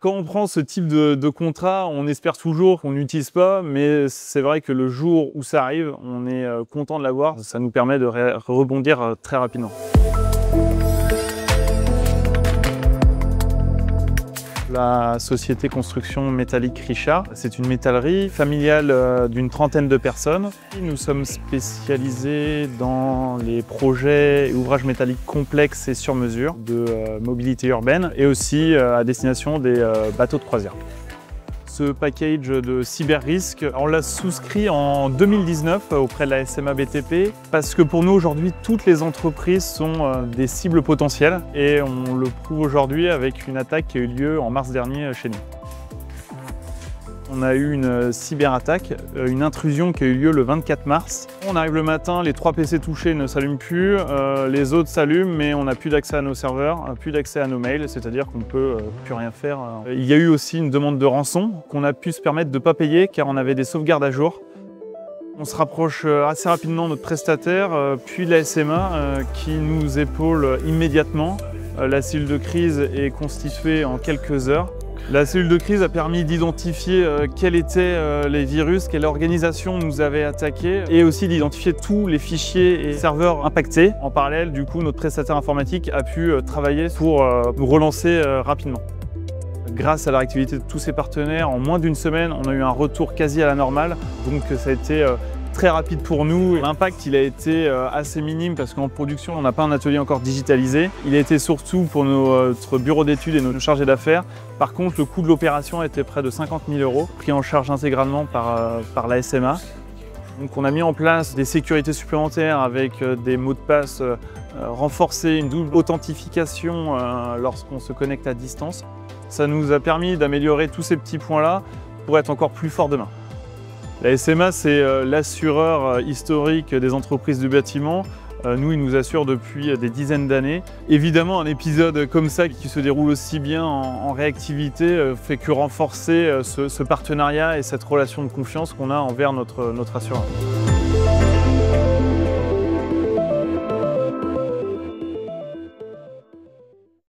Quand on prend ce type de contrat, on espère toujours qu'on n'utilise pas, mais c'est vrai que le jour où ça arrive, on est content de l'avoir. Ça nous permet de rebondir très rapidement. La société construction métallique Richard, c'est une métallerie familiale d'une trentaine de personnes. Nous sommes spécialisés dans les projets et ouvrages métalliques complexes et sur mesure de mobilité urbaine et aussi à destination des bateaux de croisière. Ce package de cyber-risque, on l'a souscrit en 2019 auprès de la SMA BTP parce que pour nous aujourd'hui, toutes les entreprises sont des cibles potentielles et on le prouve aujourd'hui avec une attaque qui a eu lieu en mars dernier chez nous. On a eu une cyberattaque, une intrusion qui a eu lieu le 24 mars. On arrive le matin, les 3 PC touchés ne s'allument plus, les autres s'allument, mais on n'a plus d'accès à nos serveurs, plus d'accès à nos mails, c'est-à-dire qu'on ne peut plus rien faire. Il y a eu aussi une demande de rançon qu'on a pu se permettre de ne pas payer car on avait des sauvegardes à jour. On se rapproche assez rapidement de notre prestataire, puis de la SMA qui nous épaule immédiatement. La cellule de crise est constituée en quelques heures. La cellule de crise a permis d'identifier quels étaient les virus, quelle organisation nous avait attaqué et aussi d'identifier tous les fichiers et serveurs impactés. En parallèle, du coup, notre prestataire informatique a pu travailler pour nous relancer rapidement. Grâce à la réactivité de tous ses partenaires, en moins d'une semaine, on a eu un retour quasi à la normale. Donc ça a été très rapide pour nous. L'impact il a été assez minime parce qu'en production on n'a pas un atelier encore digitalisé. Il a été surtout pour notre bureau d'études et nos chargés d'affaires. Par contre le coût de l'opération était près de 50 000 €, pris en charge intégralement par la SMA. Donc on a mis en place des sécurités supplémentaires avec des mots de passe renforcés, une double authentification lorsqu'on se connecte à distance. Ça nous a permis d'améliorer tous ces petits points-là pour être encore plus fort demain. La SMA, c'est l'assureur historique des entreprises du bâtiment. Nous, il nous assure depuis des dizaines d'années. Évidemment, un épisode comme ça qui se déroule aussi bien en réactivité fait que renforcer ce partenariat et cette relation de confiance qu'on a envers notre assureur.